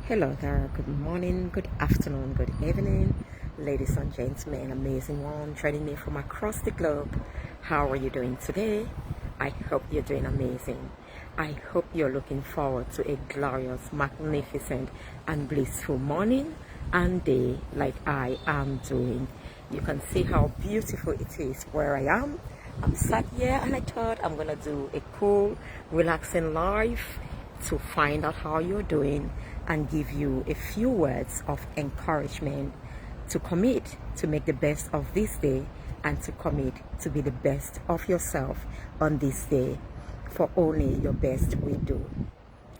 Hello there, good morning, good afternoon, good evening, ladies and gentlemen, amazing one joining me from across the globe. How are you doing today? I hope you're doing amazing. I hope you're looking forward to a glorious, magnificent, and blissful morning and day like I am doing. You can see how beautiful it is where I am. I'm sat here and I thought I'm gonna do a cool, relaxing live to find out how you're doing and give you a few words of encouragement to commit to make the best of this day and to commit to be the best of yourself on this day, for only your best will do.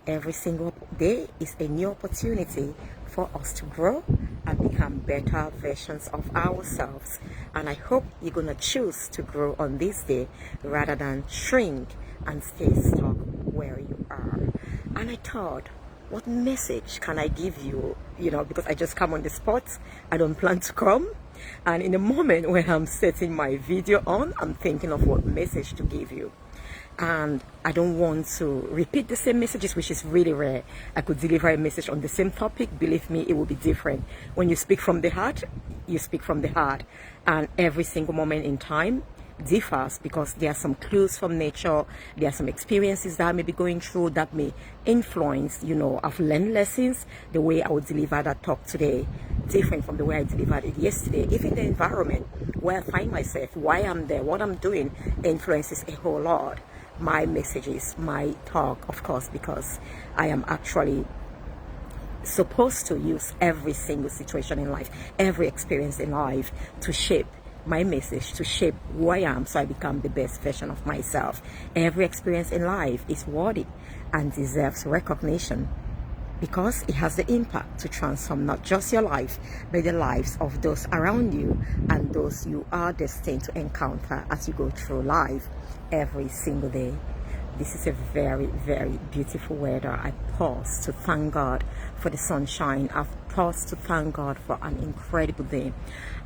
Every single day is a new opportunity for us to grow and become better versions of ourselves. And I hope you're going to choose to grow on this day rather than shrink and stay stuck where you are. And I thought, what message can I give you? Because I just come on the spot. I don't plan to come. And in the moment when I'm setting my video on, I'm thinking of what message to give you. And I don't want to repeat the same messages, which is really rare. I could deliver a message on the same topic. Believe me, it will be different. When you speak from the heart, you speak from the heart. And every single moment in time differs because there are some clues from nature. There are some experiences that I may be going through that may influence, I've learned lessons. The way I would deliver that talk today different from the way I delivered it yesterday. Even the environment where I find myself, why I'm there, what I'm doing influences a whole lot. My messages, my talk, of course, because I am actually supposed to use every single situation in life, every experience in life to shape my message, to shape who I am so I become the best version of myself. Every experience in life is worthy and deserves recognition because it has the impact to transform not just your life, but the lives of those around you and those you are destined to encounter as you go through life every single day. This is a very, very beautiful weather. I pause to thank God for the sunshine. I've paused to thank God for an incredible day.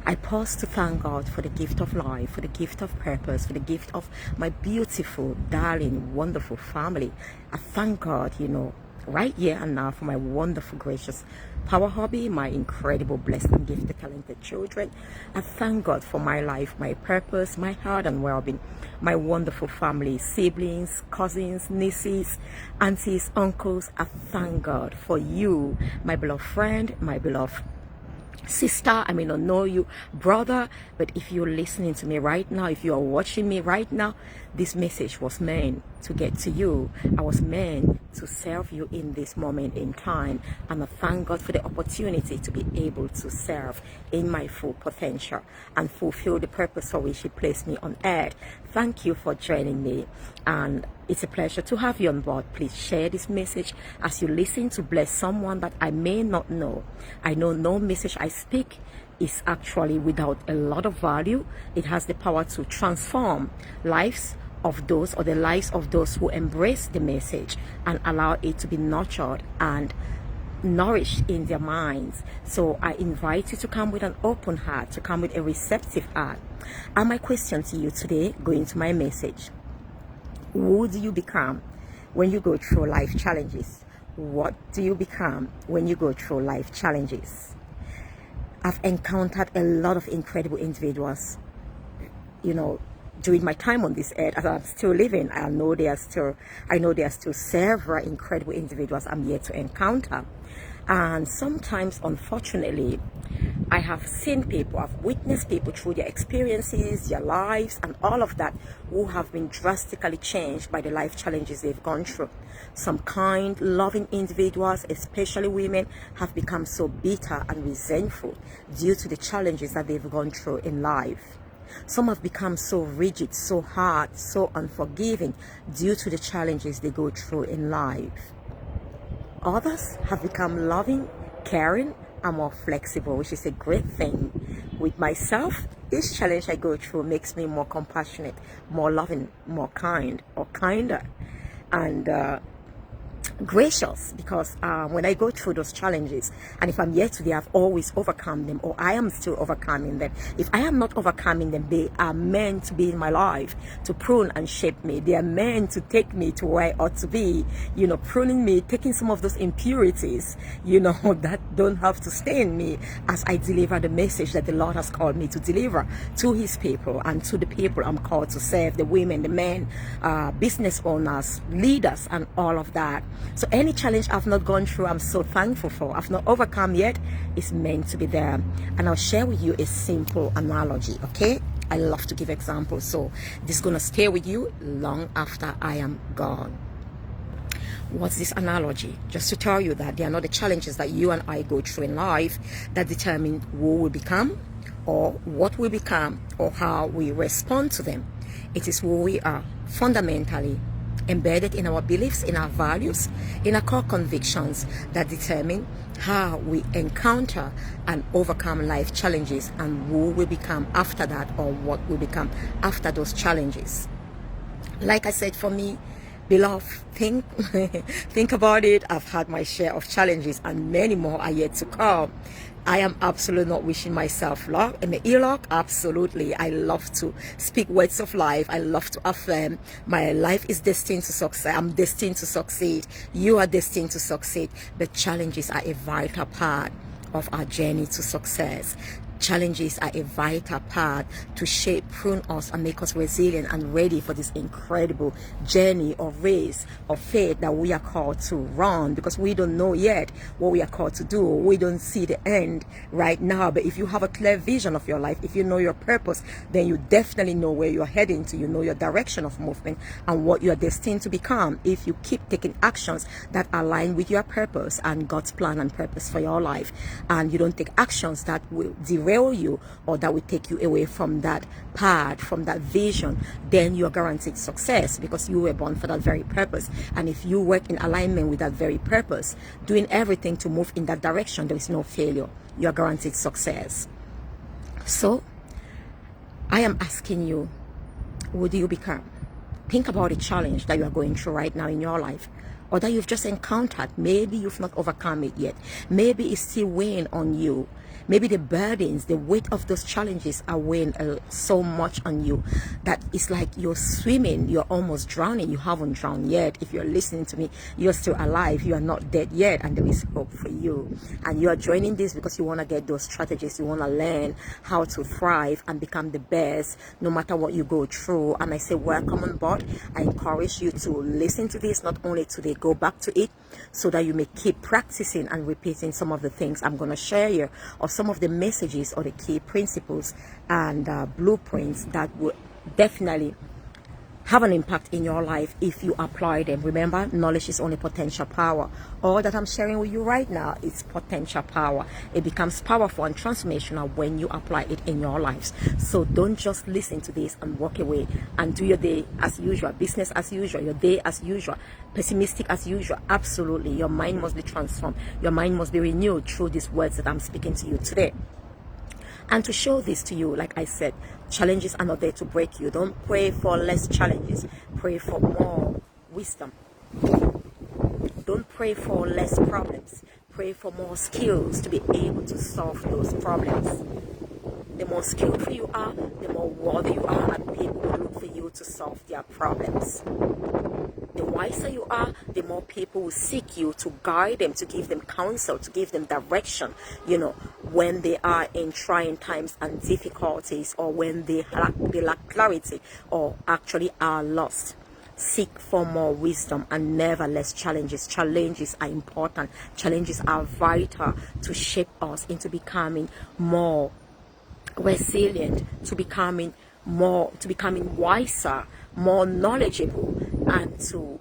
I pause to thank God for the gift of life, for the gift of purpose, for the gift of my beautiful, darling, wonderful family. I thank God, right here and now for my wonderful, gracious power hobby, my incredible, blessed and gifted, talented children. I thank God for my life, my purpose, my health and well-being, my wonderful family, siblings, cousins, nieces, aunties, uncles. I thank God for you, my beloved friend, my beloved sister. I may not know you, brother, but if you're listening to me right now, if you are watching me right now, this message was meant to get to you. I was meant to serve you in this moment in time, and I thank God for the opportunity to be able to serve in my full potential and fulfill the purpose for which He placed me on earth. Thank you for joining me, and it's a pleasure to have you on board. Please share this message as you listen to bless someone that I may not know. I know no message I speak is actually without a lot of value. It has the power to transform lives of those, or the lives of those who embrace the message and allow it to be nurtured and nourished in their minds. So I invite you to come with an open heart, to come with a receptive heart. And my question to you today, going to my message: who do you become when you go through life challenges? What do you become when you go through life challenges? I've encountered a lot of incredible individuals, during my time on this earth. As I'm still living, I know there are still several incredible individuals I'm yet to encounter. And sometimes, unfortunately, I have seen people, I've witnessed people through their experiences, their lives, and all of that, who have been drastically changed by the life challenges they've gone through. Some kind, loving individuals, especially women, have become so bitter and resentful due to the challenges that they've gone through in life. Some have become so rigid, so hard, so unforgiving due to the challenges they go through in life. Others have become loving, caring, and more flexible, which is a great thing. With myself, each challenge I go through makes me more compassionate, more loving, more kind, or kinder. And gracious, because when I go through those challenges, and if I'm yet today, I've always overcome them, or I am still overcoming them. If I am not overcoming them, they are meant to be in my life to prune and shape me. They are meant to take me to where I ought to be, pruning me, taking some of those impurities, that don't have to stay in me as I deliver the message that the Lord has called me to deliver to his people and to the people I'm called to serve, the women, the men, business owners, leaders, and all of that. So any challenge I've not gone through, I'm so thankful for, I've not overcome yet, is meant to be there. And I'll share with you a simple analogy, okay? I love to give examples, so this is going to stay with you long after I am gone. What's this analogy? Just to tell you that they are not the challenges that you and I go through in life that determine who we become, or what we become, or how we respond to them. It is who we are, fundamentally embedded in our beliefs, in our values, in our core convictions, that determine how we encounter and overcome life challenges, and who we become after that, or what we become after those challenges. Like I said, for me, beloved, think about it. I've had my share of challenges, and many more are yet to come. I am absolutely not wishing myself luck and the ill luck. Absolutely. I love to speak words of life. I love to affirm my life is destined to succeed. I'm destined to succeed. You are destined to succeed. But challenges are a vital part of our journey to success. Challenges are a vital part to shape, prune us, and make us resilient and ready for this incredible journey or race of faith that we are called to run, because we don't know yet what we are called to do. We don't see the end right now. But if you have a clear vision of your life, if you know your purpose, then you definitely know where you're heading to. You know your direction of movement and what you are destined to become if you keep taking actions that align with your purpose and God's plan and purpose for your life, and you don't take actions that will derail you or that will take you away from that path, from that vision. Then you are guaranteed success, because you were born for that very purpose. And if you work in alignment with that very purpose, doing everything to move in that direction, there is no failure. You are guaranteed success. So I am asking you, who do you become? Think about a challenge that you are going through right now in your life, or that you've just encountered. Maybe you've not overcome it yet. Maybe it's still weighing on you. Maybe the burdens, the weight of those challenges are weighing so much on you that it's like you're swimming, you're almost drowning. You haven't drowned yet. If you're listening to me, you're still alive. You are not dead yet, and there is hope for you. And you are joining this because you want to get those strategies. You want to learn how to thrive and become the best no matter what you go through. And I say, welcome on board. I encourage you to listen to this, not only today, go back to it, so that you may keep practicing and repeating some of the things I'm going to share here, or some of the messages or the key principles and blueprints that would definitely have an impact in your life if you apply them. Remember, knowledge is only potential power. All that I'm sharing with you right now is potential power. It becomes powerful and transformational when you apply it in your lives. So don't just listen to this and walk away and do your day as usual, business as usual, your day as usual, pessimistic as usual. Absolutely. Your mind must be transformed. Your mind must be renewed through these words that I'm speaking to you today. And to show this to you, like I said, challenges are not there to break you. Don't pray for less challenges. Pray for more wisdom. Don't pray for less problems. Pray for more skills to be able to solve those problems. The more skillful you are, the more worthy you are, and people will look for you to solve their problems. The wiser you are, the more people will seek you to guide them, to give them counsel, to give them direction, when they are in trying times and difficulties, or when they lack clarity, or actually are lost. Seek for more wisdom and never less challenges. Challenges are important. Challenges are vital to shape us into becoming more resilient, to becoming wiser, more knowledgeable, and to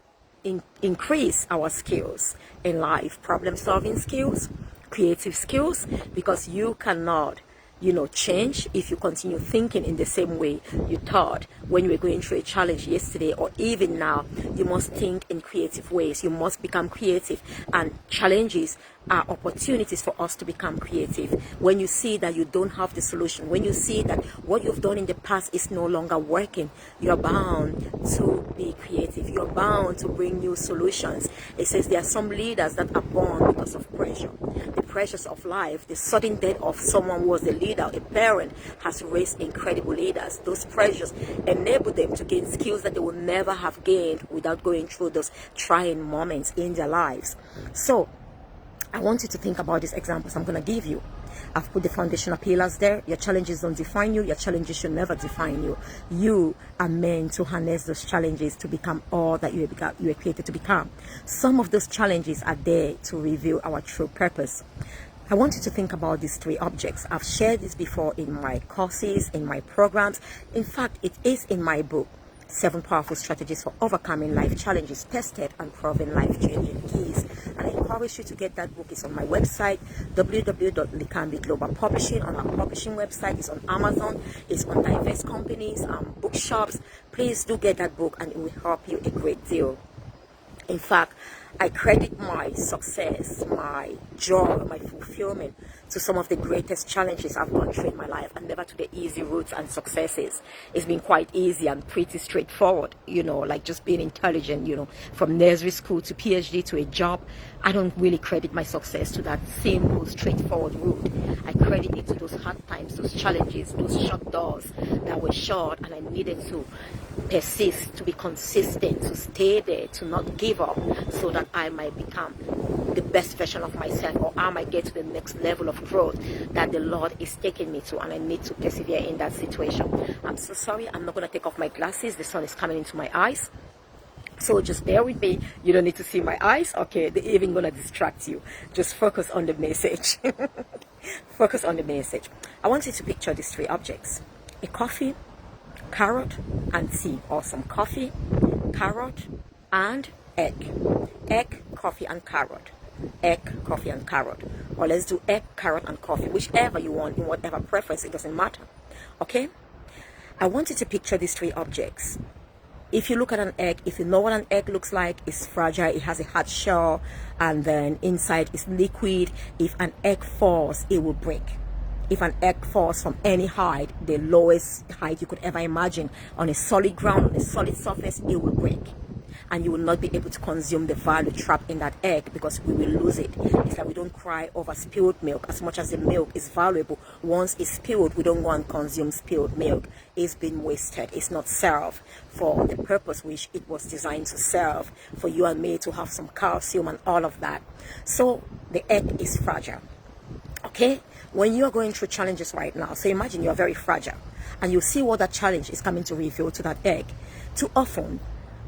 increase our skills in life, problem solving skills, creative skills, because you cannot change if you continue thinking in the same way you thought when you were going through a challenge yesterday or even now. You must think in creative ways. You must become creative, and challenges are opportunities for us to become creative. When you see that you don't have the solution, when you see that what you've done in the past is no longer working, you're bound to be creative. You're bound to bring new solutions. It says there are some leaders that are born because of pressure. The pressures of life, the sudden death of someone who was a leader, a parent, has raised incredible leaders. Those pressures enable them to gain skills that they will never have gained without going through those trying moments in their lives. So I want you to think about these examples I'm going to give you. I've put the foundational pillars there. Your challenges don't define you. Your challenges should never define you. You are meant to harness those challenges to become all that you were created to become. Some of those challenges are there to reveal our true purpose. I want you to think about these 3 objects. I've shared this before in my courses, in my programs. In fact, it is in my book, 7 Powerful Strategies for Overcoming Life Challenges, Tested and Proven Life-Changing Keys. And I encourage you to get that book. It's on my website, www.Likambi Global Publishing, on our publishing website. It's on Amazon. It's on diverse companies, bookshops. Please do get that book, and it will help you a great deal. In fact, I credit my success, my joy, my fulfillment to some of the greatest challenges I've gone through in my life, and never to the easy routes and successes. It's been quite easy and pretty straightforward, like just being intelligent, from nursery school to PhD to a job. I don't really credit my success to that simple, straightforward route. I credit it to those hard times, those challenges, those shut doors that were shut, and I needed to persist, to be consistent, to stay there, to not give up, so that I might become the best version of myself, or I might get to the next level of growth that the Lord is taking me to, and I need to persevere in that situation. I'm so sorry, I'm not going to take off my glasses. The sun is coming into my eyes, so just bear with me. You don't need to see my eyes, okay? They're even going to distract you. Just focus on the message. Focus on the message. I want you to picture these 3 objects: a coffee, carrot, and tea, or some coffee, carrot, and egg. Egg, coffee, and carrot. Egg, coffee, and carrot. Or let's do egg, carrot, and coffee, whichever you want, in whatever preference. It doesn't matter. Okay? I want you to picture these 3 objects. If you look at an egg, if you know what an egg looks like, it's fragile, it has a hard shell, and then inside is liquid. If an egg falls, it will break. If an egg falls from any height, the lowest height you could ever imagine, on a solid ground, on a solid surface, it will break. And you will not be able to consume the value trapped in that egg, because we will lose it. It's like we don't cry over spilled milk. As much as the milk is valuable, once it's spilled, we don't go and consume spilled milk. It's been wasted. It's not served for the purpose which it was designed to serve, for you and me to have some calcium and all of that. So the egg is fragile. Okay? When you are going through challenges right now, so imagine you are very fragile, and you see what that challenge is coming to reveal to that egg. Too often,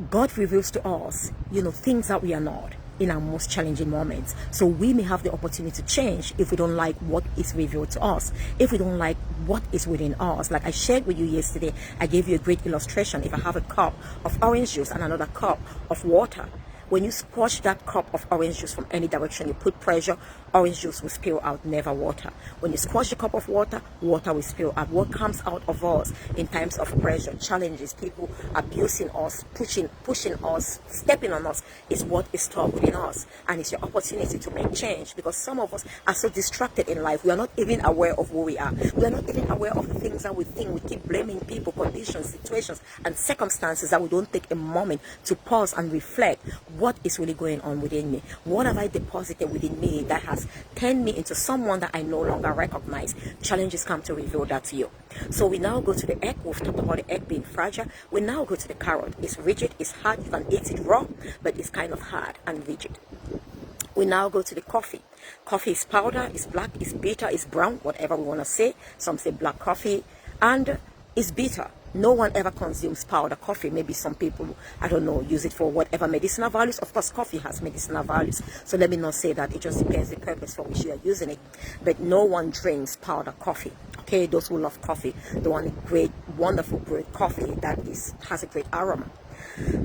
God reveals to us, things that we are not in our most challenging moments. So we may have the opportunity to change if we don't like what is revealed to us, if we don't like what is within us. Like I shared with you yesterday, I gave you a great illustration. If I have a cup of orange juice and another cup of water, when you squash that cup of orange juice from any direction, you put pressure, orange juice will spill out, never water. When you squash the cup of water, water will spill out. What comes out of us in times of pressure, challenges, people abusing us, pushing us, stepping on us, is what is stored within us. And it's your opportunity to make change, because some of us are so distracted in life, we are not even aware of who we are. We are not even aware of the things that we think. We keep blaming people, conditions, situations, and circumstances, that we don't take a moment to pause and reflect. What is really going on within me? What have I deposited within me that has turned me into someone that I no longer recognize? Challenges come to reveal that to you. So we now go to the egg. We've talked about the egg being fragile. We now go to the carrot. It's rigid, it's hard, you can eat it raw, but it's kind of hard and rigid. We now go to the coffee. Coffee is powder, it's black, it's bitter, it's brown, whatever we want to say. Some say black coffee, and it's bitter. No one ever consumes powder coffee. Maybe some people, I don't know, use it for whatever medicinal values. Of course, coffee has medicinal values, so let me not say that. It just depends the purpose for which you are using it. But no one drinks powder coffee. Okay, those who love coffee, the one great, wonderful, great coffee that has a great aroma.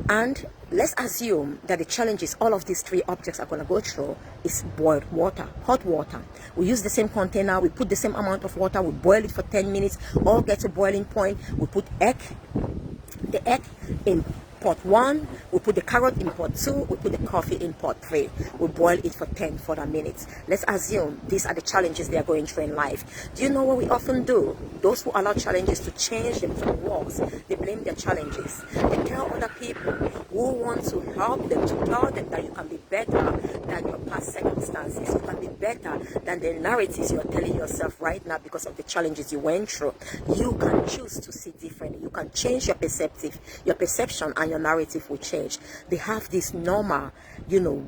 And let's assume that the challenges all of these 3 objects are going to go through is boiled water, hot water. We use the same container, we put the same amount of water, we boil it for 10 minutes, all get to boiling point. We put the egg in pot 1, we put the carrot in pot 2, we put the coffee in pot 3. We boil it for 10 further minutes. Let's assume these are the challenges they are going through in life. Do you know what we often do? Those who allow challenges to change them to worse, they blame their challenges. They tell other people who want to help them, to tell them that you can be better than your past circumstances. You can be better than the narratives you are telling yourself right now because of the challenges you went through. You can choose to see differently. You can change your perception, and your narrative will change. They have these normal,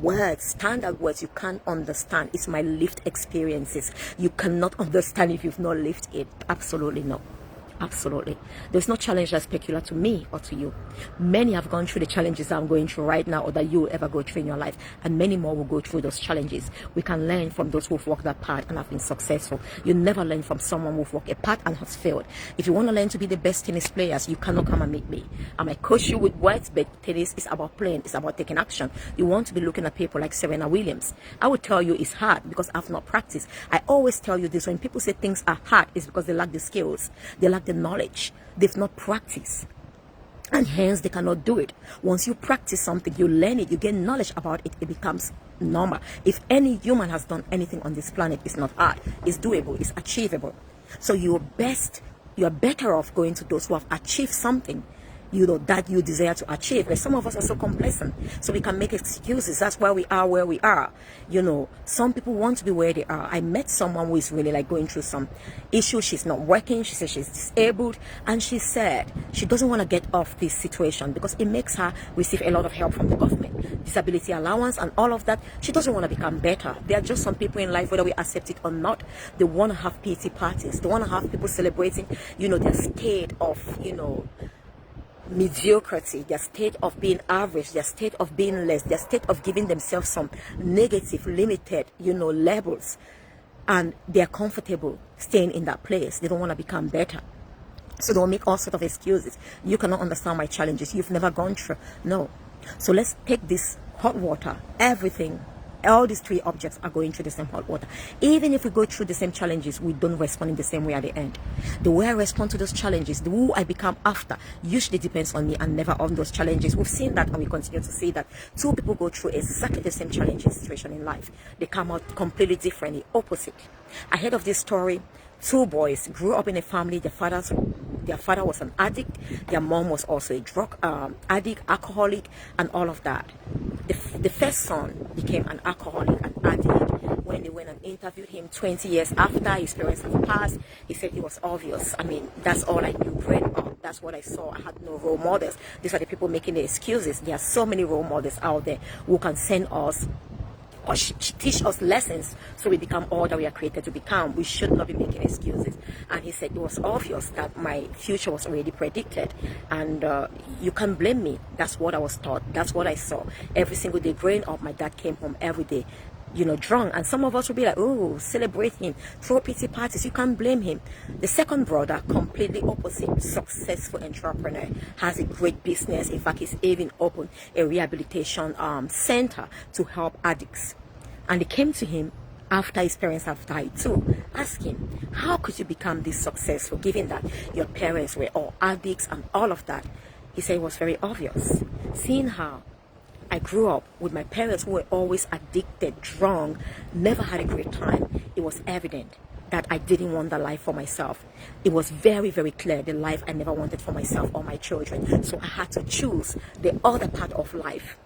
words, standard words you can't understand. It's my lived experiences. You cannot understand if you've not lived it. Absolutely not. Absolutely. There's no challenge that's peculiar to me or to you. Many have gone through the challenges I'm going through right now, or that you will ever go through in your life, and many more will go through those challenges. We can learn from those who've walked that path and have been successful. You never learn from someone who've walked a path and has failed. If you want to learn to be the best tennis players, you cannot come and meet me. I might coach you with words, but tennis is about playing. It's about taking action. You want to be looking at people like Serena Williams. I would tell you it's hard because I've not practiced. I always tell you this: when people say things are hard, it's because they lack the skills. They lack the knowledge. They've not practiced, and hence they cannot do it. Once you practice something, you learn it, you gain knowledge about it, it becomes normal. If any human has done anything on this planet, it's not hard, it's doable, it's achievable. So you're better off going to those who have achieved something that you desire to achieve. But some of us are so complacent, so we can make excuses. That's why we are where we are. Some people want to be where they are. I met someone who is really like going through some issue. She's not working. She said she's disabled, and she said she doesn't want to get off this situation because it makes her receive a lot of help from the government, disability allowance and all of that. She doesn't want to become better. There are just some people in life, whether we accept it or not, they want to have pity parties. They want to have people celebrating their state of mediocrity, their state of being average, their state of being less, their state of giving themselves some negative, limited, labels, and they're comfortable staying in that place. They don't want to become better, so they'll make all sorts of excuses. You cannot understand my challenges. You've never gone through. No. So let's take this hot water, everything. All these 3 objects are going through the same hot water. Even if we go through the same challenges, we don't respond in the same way at the end. The way I respond to those challenges, the who I become after, usually depends on me and never on those challenges. We've seen that, and we continue to see that. 2 people go through exactly the same challenging situation in life. They come out completely differently, opposite. I heard of this story. 2 boys grew up in a family. Their father was an addict. Their mom was also a drug addict, alcoholic, and all of that. The first son became an alcoholic, an addict. When they went and interviewed him 20 years after his parents had passed, he said it was obvious. I mean, that's all I knew growing up. That's what I saw. I had no role models. These are the people making the excuses. There are so many role models out there who can send us or teach us lessons so we become all that we are created to become. We should not be making excuses. And he said it was obvious that my future was already predicted, and you can't blame me. That's what I was taught. That's what I saw. Every single day growing up, my dad came home every day drunk, and some of us will be like, oh, celebrate him, throw pity parties. You can't blame him. The second brother, completely opposite, successful entrepreneur, has a great business. In fact, he's even opened a rehabilitation center to help addicts. And they came to him after his parents have died too, ask him, how could you become this successful given that your parents were all addicts and all of that? He said it was very obvious. Seeing how I grew up with my parents who were always addicted, drunk, never had a great time, it was evident that I didn't want the life for myself. It was very, very clear, the life I never wanted for myself or my children. So I had to choose the other part of life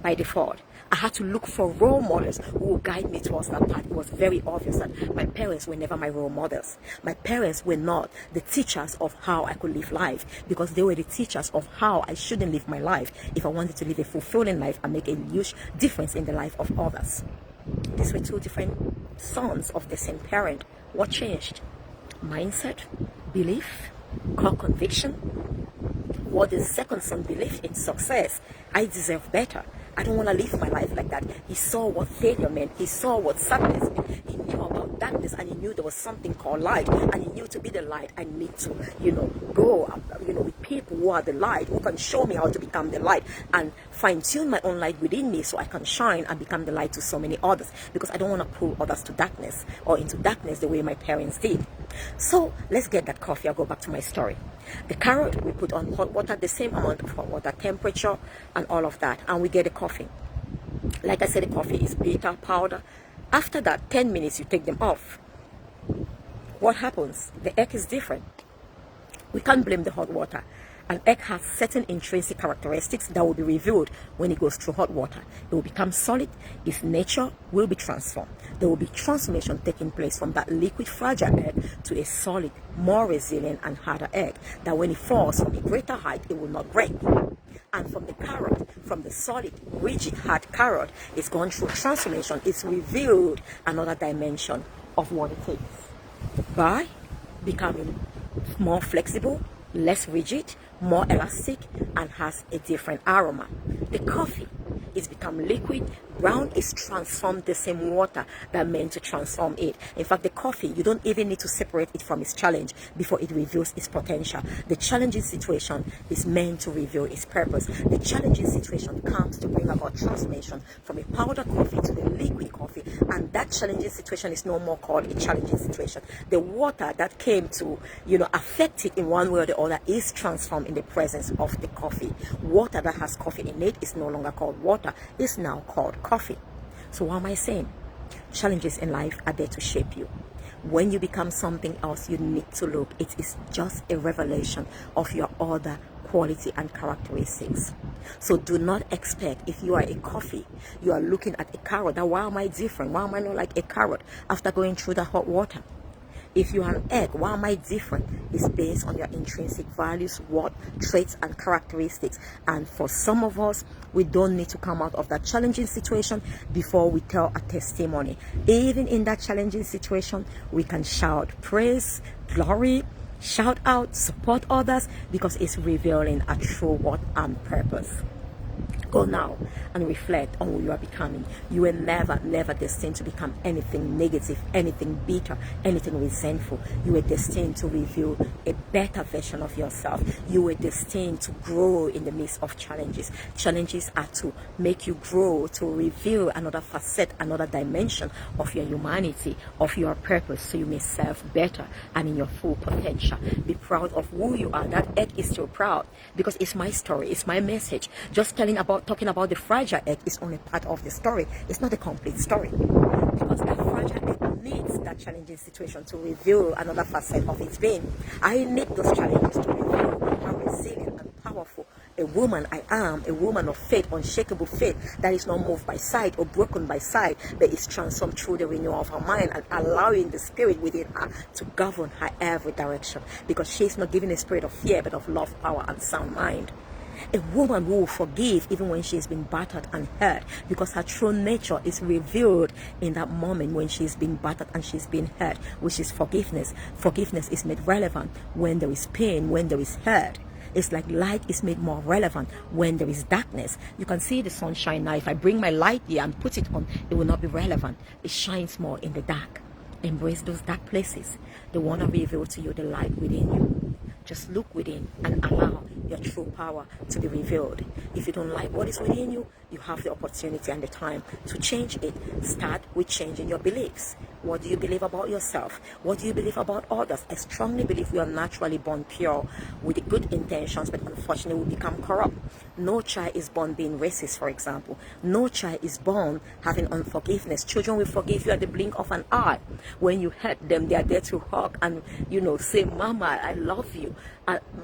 by default. I had to look for role models who would guide me towards that path. It was very obvious that my parents were never my role models. My parents were not the teachers of how I could live life, because they were the teachers of how I shouldn't live my life if I wanted to live a fulfilling life and make a huge difference in the life of others. These were 2 different sons of the same parent. What changed? Mindset, belief, core conviction. What the second son believed in: success. I deserve better. I don't want to live my life like that. He saw what failure meant. He saw what sadness meant. He knew about darkness and you knew there was something called light, and you knew to be the light, I need to, go, with people who are the light, who can show me how to become the light and fine-tune my own light within me so I can shine and become the light to so many others, because I don't want to pull others to darkness or into darkness the way my parents did. So let's get that coffee. I'll go back to my story. The carrot, we put on hot water, the same amount of hot water, temperature and all of that, and we get the coffee. Like I said, the coffee is bitter powder. After that 10 minutes, you take them off. What happens? The egg is different. We can't blame the hot water. An egg has certain intrinsic characteristics that will be revealed when it goes through hot water. It will become solid. Its nature will be transformed. There will be transformation taking place from that liquid fragile egg to a solid, more resilient and harder egg, that when it falls from a greater height, it will not break. And from the carrot, from the solid, rigid, hard carrot, it's gone through transformation. It's revealed another dimension of what it is by becoming more flexible, less rigid, more elastic, and has a different aroma. The coffee is become liquid. Brown is transformed the same water that meant to transform it. In fact, the coffee, you don't even need to separate it from its challenge before it reveals its potential. The challenging situation is meant to reveal its purpose. The challenging situation comes to bring about transformation from a powder coffee to the liquid coffee, and that challenging situation is no more called a challenging situation. The water that came to, affect it in one way or the other is transformed in the presence of the coffee. Water that has coffee in it is no longer called water, it's now called coffee. So what am I saying? Challenges in life are there to shape you. When you become something else, you need to look. It is just a revelation of your other quality and characteristics. So do not expect, if you are a coffee, you are looking at a carrot, that why am I different? Why am I not like a carrot after going through the hot water? If you are an egg, why am I different? It's based on your intrinsic values, what traits and characteristics. And for some of us, we don't need to come out of that challenging situation before we tell a testimony. Even in that challenging situation, we can shout praise, glory, shout out, support others, because it's revealing a true what and purpose. Go now and reflect on who you are becoming. You were never destined to become anything negative, anything bitter, anything resentful. You were destined to reveal a better version of yourself. You were destined to grow in the midst of challenges. Challenges are to make you grow, to reveal another facet, another dimension of your humanity, of your purpose, so you may serve better and in your full potential. Be proud of who you are. That egg is still proud, because it's my story, it's my message. Just talking about the fragile egg is only part of the story. It's not a complete story, because that fragile egg needs that challenging situation to reveal another facet of its being. I need those challenges to reveal how resilient and powerful a woman I am, a woman of faith, unshakable faith, that is not moved by sight or broken by sight, but is transformed through the renewal of her mind and allowing the spirit within her to govern her every direction, because she is not given a spirit of fear but of love, power and sound mind. A woman who will forgive even when she has been battered and hurt, because her true nature is revealed in that moment when she's been battered and she's been hurt, which is forgiveness. Forgiveness is made relevant when there is pain, when there is hurt. It's like light is made more relevant when there is darkness. You can see the sunshine now. If I bring my light here and put it on, it will not be relevant. It shines more in the dark. Embrace those dark places. They want to reveal to you the light within you. Just look within and allow your true power to be revealed. If you don't like what is within you, you have the opportunity and the time to change it. Start with changing your beliefs. What do you believe about yourself? What do you believe about others? I strongly believe we are naturally born pure with good intentions, but unfortunately we become corrupt. No child is born being racist, for example. No child is born having unforgiveness. Children will forgive you at the blink of an eye. When you hurt them, they are there to hug and, say, Mama, I love you.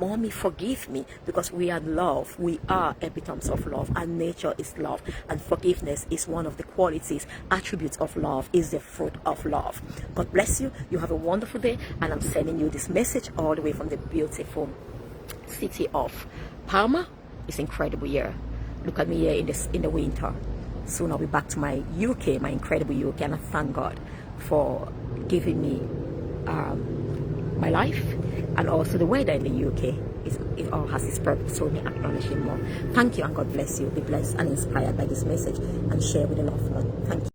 Mommy, forgive me, because we are love. We are epitomes of love. Our nature is love, and forgiveness is one of the qualities, attributes of love, is the fruit of love. God bless you. You have a wonderful day, and I'm sending you this message all the way from the beautiful city of Palma. It's incredible here. Look at me here in the winter. Soon I'll be back to my UK, my incredible UK, and I thank God for giving me my life, and also the weather in the UK. It all has its purpose, so we acknowledge Him more. Thank you, and God bless you. Be blessed and inspired by this message, and share with the loved one. Thank you.